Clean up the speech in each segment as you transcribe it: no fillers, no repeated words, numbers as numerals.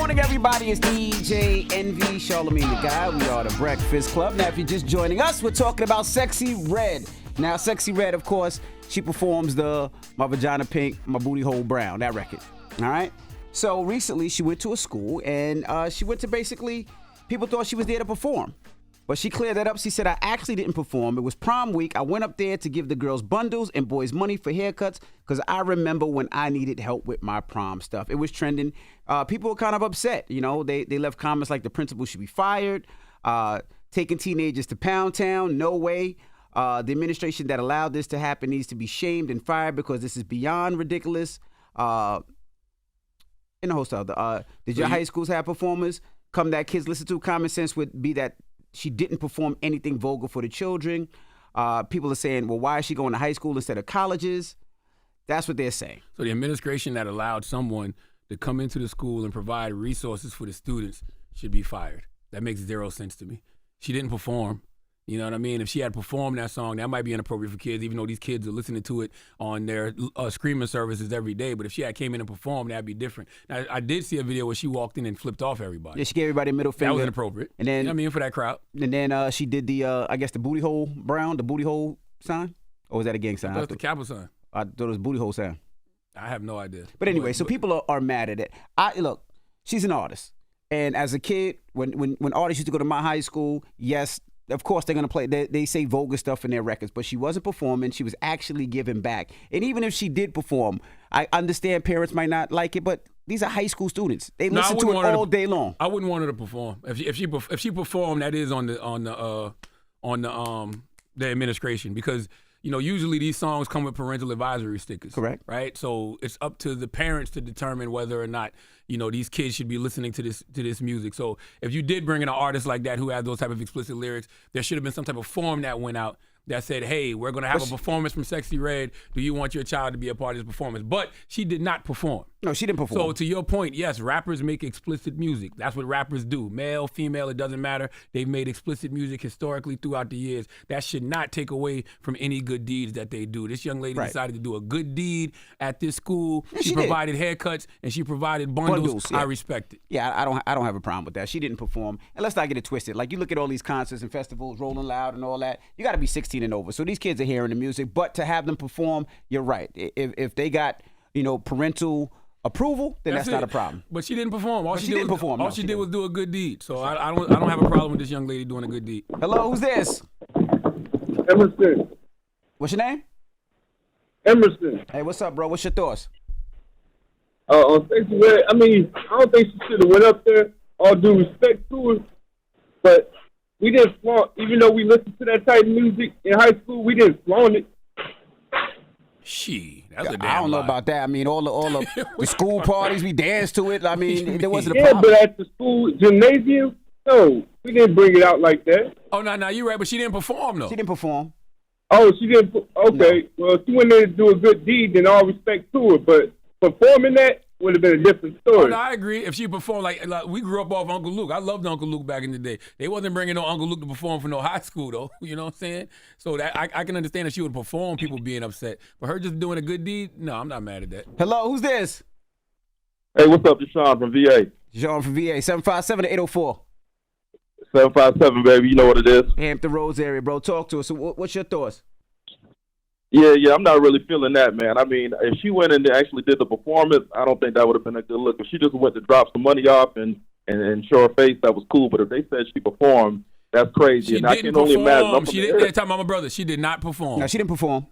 morning, everybody. It's DJ Envy, Charlamagne the Guy. We are the Breakfast Club. Now, if you're just joining us, we're talking about Sexxy Red. Now, Sexxy Red, of course, she performs the My Vagina Pink, My Booty Hole Brown, that record. All right? So, recently, she went to a school, and she went to basically, people thought she was there to perform. But she cleared that up. She said, I actually didn't perform. It was prom week. I went up there to give the girls bundles and boys money for haircuts because I remember when I needed help with my prom stuff. It was trending. People were kind of upset. You know, they left comments like the principal should be fired, taking teenagers to Pound Town, no way. The administration that allowed this to happen needs to be shamed and fired because this is beyond ridiculous. In the hostel, did your high schools have performers? Come that kids listen to. Common sense would be that she didn't perform anything vulgar for the children. People are saying, well, why is she going to high school instead of colleges? That's what they're saying. So the administration that allowed someone to come into the school and provide resources for the students should be fired. That makes zero sense to me. She didn't perform. You know what I mean? If she had performed that song, that might be inappropriate for kids, even though these kids are listening to it on their streaming services every day. But if she had came in and performed, that'd be different. Now, I did see a video where she walked in and flipped off everybody. Yeah, she gave everybody a middle finger. That was inappropriate. And then, you know what I mean, for that crowd. And then she did the, I guess, the booty hole brown, the booty hole sign? Or was that a gang sign? That's the Kappa sign. I thought it was booty hole sign. I have no idea. But anyway, so people are mad at it. Look, she's an artist. And as a kid, when artists used to go to my high school, yes, of course, they're going to play. They say vulgar stuff in their records, but she wasn't performing. She was actually giving back. And even if she did perform, I understand parents might not like it, but these are high school students. They listen to it all day long. I wouldn't want her to perform. If she performed, that is on the administration because usually these songs come with parental advisory stickers. Correct. Right. So it's up to the parents to determine whether or not these kids should be listening to this music. So if you did bring in an artist like that who had those type of explicit lyrics, there should have been some type of form that went out that said, hey, we're going to have a performance from Sexxy Red. Do you want your child to be a part of this performance? But she did not perform. No, she didn't perform. So to your point, yes, rappers make explicit music. That's what rappers do. Male, female, it doesn't matter. They've made explicit music historically throughout the years. That should not take away from any good deeds that they do. This young lady decided to do a good deed at this school. Yeah, she provided haircuts and she provided bundles. Yeah. I respect it. Yeah, I don't have a problem with that. She didn't perform. And let's not get it twisted. Like you look at all these concerts and festivals, Rolling Loud and all that, you got to be 16 and over. So these kids are hearing the music, but to have them perform, you're right. If they got, parental approval, then that's not a problem. But she didn't perform. All she did was do a good deed. So I don't have a problem with this young lady doing a good deed. Hello, who's this? Emerson. What's your name? Emerson. Hey, what's up, bro? What's your thoughts? On Sexxy Red, I don't think she should have went up there. All due respect to her, but we didn't flaunt. Even though we listened to that type of music in high school, we didn't flaunt it. That's a damn I don't know about that. All the school parties, we danced to it. There wasn't a problem. Yeah, but at the school gymnasium, no, we didn't bring it out like that. Oh, no, you're right, but she didn't perform, though. She didn't perform. Oh, she didn't. Okay, no. Well, if she went there to do a good deed, then all respect to her. But performing that would have been a different story. Oh, no, I agree. If she performed, like we grew up off Uncle Luke. I loved Uncle Luke back in the day. They wasn't bringing no Uncle Luke to perform for no high school, though. You know what I'm saying? So that I can understand if she would perform, people being upset. But her just doing a good deed, no, I'm not mad at that. Hello, who's this? Hey, what's up? It's Sean from VA. Sean from VA, 757-804. 757, baby. You know what it is. Hampton Roads area, bro. Talk to us. So what's your thoughts? Yeah, I'm not really feeling that, man. If she went and actually did the performance, I don't think that would have been a good look. If she just went to drop some money off and show her face, that was cool. But if they said she performed, that's crazy. She and didn't I can only imagine. She didn't. Talking about my brother. She did not perform. No, she didn't perform.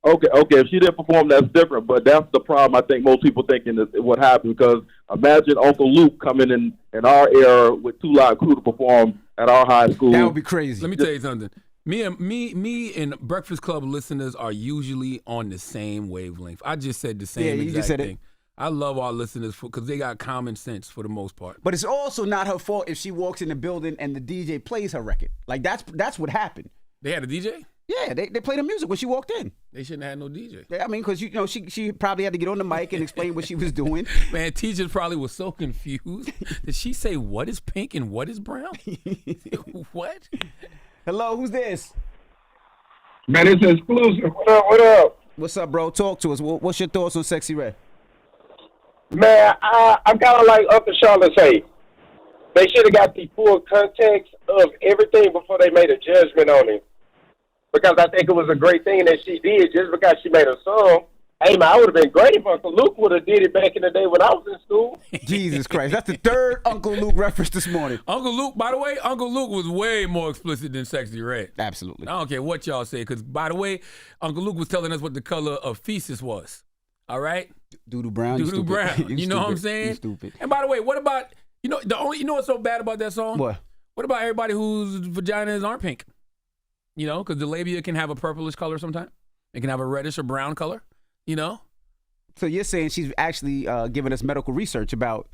Okay. If she didn't perform, that's different. But that's the problem. I think most people thinking is what happened because imagine Uncle Luke coming in our era with Two Live Crew to perform at our high school. That would be crazy. Let me tell you something. Me and Breakfast Club listeners are usually on the same wavelength. I just said the same exact thing. I love our listeners because they got common sense for the most part. But it's also not her fault if she walks in the building and the DJ plays her record. Like that's what happened. They had a DJ? Yeah, they played her music when she walked in. They shouldn't have had no DJ. Yeah, because she probably had to get on the mic and explain what she was doing. Man, teachers probably was so confused. Did she say what is pink and what is brown? What? Hello, who's this? Man, it's exclusive. What up? What's up, bro? Talk to us. What's your thoughts on Sexxy Red? Man, I'm kind of like Uncle Charlotte say. They should have got the full context of everything before they made a judgment on it. Because I think it was a great thing that she did just because she made a song. Hey, man, I would have been great if Uncle Luke would have did it back in the day when I was in school. Jesus Christ. That's the third Uncle Luke reference this morning. Uncle Luke, by the way, Uncle Luke was way more explicit than Sexy Red. Absolutely. I don't care what y'all say, because, by the way, Uncle Luke was telling us what the color of feces was. All right? Doodoo Brown. Doodoo Brown. You know what I'm saying? You stupid. And by the way, what about, you know what's so bad about that song? What? What about everybody whose vaginas aren't pink? You know, because the labia can have a purplish color sometimes. It can have a reddish or brown color, you know? So you're saying she's actually giving us medical research about...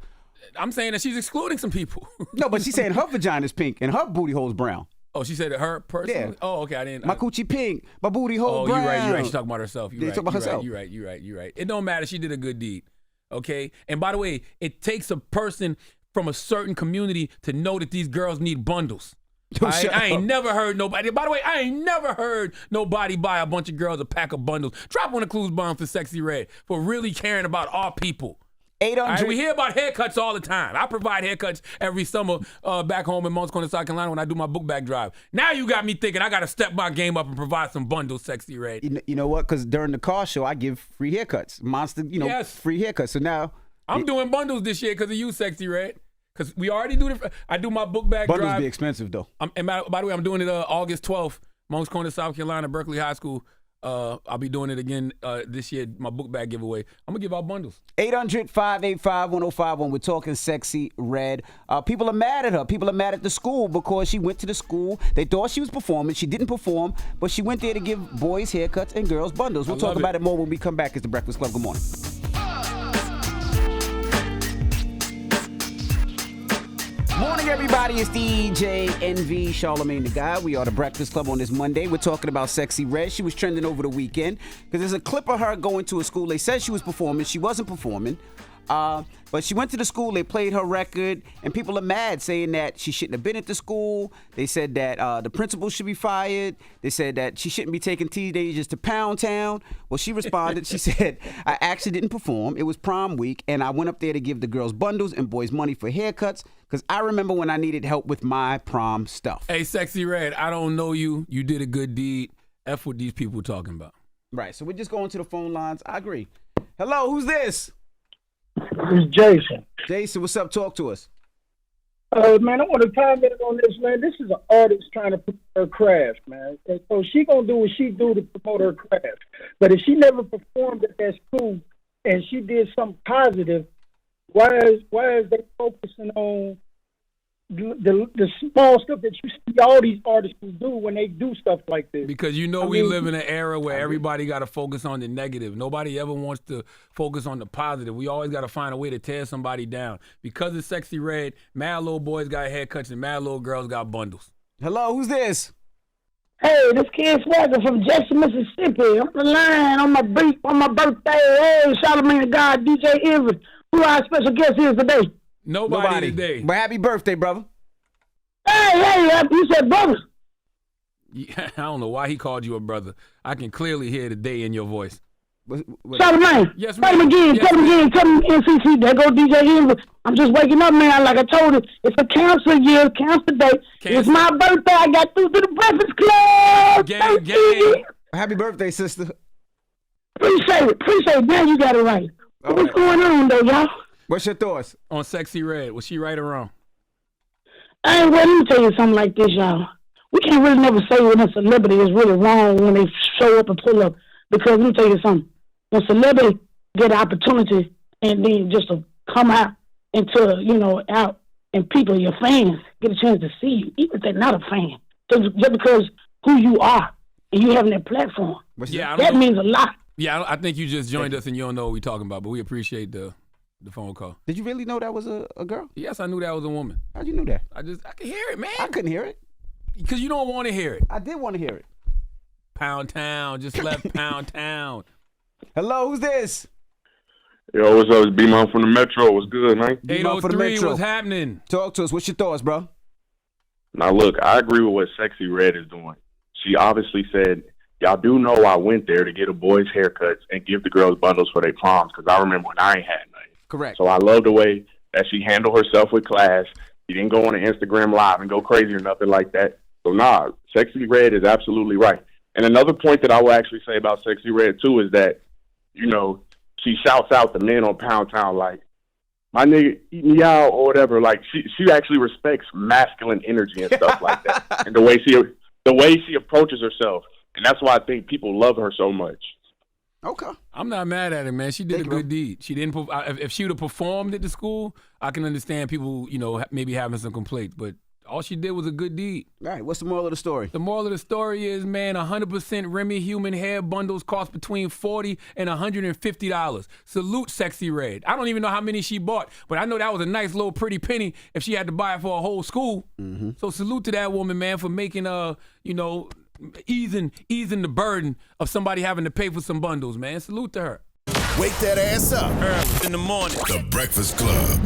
I'm saying that she's excluding some people. No, but she's saying her vagina's pink and her booty hole's brown. Oh, she said that her personally? Yeah. Oh, okay, I didn't... My coochie pink, my booty hole brown. You're right. She's talking about herself. You're talking about herself. You're right. It don't matter. She did a good deed, okay? And by the way, it takes a person from a certain community to know that these girls need bundles. I ain't never heard nobody. By the way, I ain't never heard nobody buy a bunch of girls a pack of bundles. Drop on the clues bomb for Sexy Red for really caring about our people. 800. Right, we hear about haircuts all the time. I provide haircuts every summer back home in Moncks Corner, South Carolina when I do my book bag drive. Now you got me thinking I got to step my game up and provide some bundles, Sexy Red. You know what? Because during the car show, I give free haircuts. Monster, Yes. free haircuts. So now... I'm doing bundles this year because of you, Sexy Red. Because we already do I do my book bag bundles drive. Be expensive, though. And by the way, I'm doing it August 12th, Moncks Corner, South Carolina, Berkeley High School. I'll be doing it again this year, my book bag giveaway. I'm going to give out bundles. 800-585-1051. We're talking Sexy Red. People are mad at her. People are mad at the school because she went to the school. They thought she was performing. She didn't perform, but she went there to give boys haircuts and girls bundles. We'll talk about it more when we come back. It's The Breakfast Club. Good morning. Morning, everybody. It's DJ NV, Charlamagne the Guy. We are The Breakfast Club on this Monday. We're talking about Sexy Red. She was trending over the weekend because there's a clip of her going to a school. They said she was performing. She wasn't performing. But she went to the school. They played her record, and people are mad, saying that she shouldn't have been at the school. They said that the principal should be fired. They said that she shouldn't be taking teenagers to Pound Town. Well, she responded. She said, I actually didn't perform. It was prom week, and I went up there to give the girls bundles and boys money for haircuts because I remember when I needed help with my prom stuff. Hey, Sexy Red, I don't know you. You did a good deed. F what these people talking about. Right, so we're just going to the phone lines. I agree. Hello, who's this? It's Jason. Jason, what's up? Talk to us. Man, I want to comment on this, man. This is an artist trying to promote her craft, man. And so she going to do what she do to promote her craft. But if she never performed at that school and she did something positive, why is they focusing on the small stuff that you see all these artists do when they do stuff like this? Because we live in an era where everybody got to focus on the negative. Nobody ever wants to focus on the positive. We always got to find a way to tear somebody down. Because it's Sexy Red, mad little boys got haircuts and mad little girls got bundles. Hello, who's this? Hey, this kid Swagger from Jackson, Mississippi. I'm the line on my birthday. Hey, Charlamagne the God, DJ Envy. Who our special guest is today? Nobody today. But happy birthday, brother. Hey, you said brother. Yeah, I don't know why he called you a brother. I can clearly hear the day in your voice. Charlamagne. Yes, tell him again. Tell him NCC. There go DJ Envy. I'm just waking up, man. Like I told you, it's a cancer year, cancer day. It's my birthday. I got through to the Breakfast Club. Gang. Happy birthday, sister. Appreciate it. Man, you got it right. What's going on, though, y'all? What's your thoughts? On Sexy Red, was she right or wrong? Well, let me tell you something like this, y'all. We can't really never say when a celebrity is really wrong when they show up and pull up. Because let me tell you something. When celebrity get an opportunity and then just to come out into, out and people, your fans, get a chance to see you, even if they're not a fan. Just because who you are and you having that platform. That means a lot. Yeah, I think you just joined us and you don't know what we're talking about, but we appreciate the phone call. Did you really know that was a girl? Yes, I knew that was a woman. How'd you know that? I could hear it, man. I couldn't hear it. Because you don't want to hear it. I did want to hear it. Pound Town, just left Pound Town. Hello, who's this? Yo, what's up? It's B-Mon from the Metro. What's good, man? 803, what's happening? Talk to us. What's your thoughts, bro? Now, look, I agree with what Sexy Red is doing. She obviously said, y'all do know I went there to get a boys' haircuts and give the girls bundles for their proms because I remember when I ain't had nothing. Correct. So I love the way that she handled herself with class. She didn't go on an Instagram Live and go crazy or nothing like that. So, Sexxy Red is absolutely right. And another point that I will actually say about Sexxy Red, too, is that, she shouts out the men on Pound Town like, my nigga, eat me out or whatever. Like, she actually respects masculine energy and stuff like that. And the way she approaches herself. And that's why I think people love her so much. Okay. I'm not mad at her, man. She did a good deed. She didn't. If she would have performed at the school, I can understand people, maybe having some complaints. But all she did was a good deed. All right. What's the moral of the story? The moral of the story is, man, 100% Remy human hair bundles cost between $40 and $150. Salute Sexxy Red. I don't even know how many she bought, but I know that was a nice little pretty penny if she had to buy it for a whole school. Mm-hmm. So salute to that woman, man, for making easing the burden of somebody having to pay for some bundles, man. Salute to her. Wake that ass up. Early in the morning. The Breakfast Club.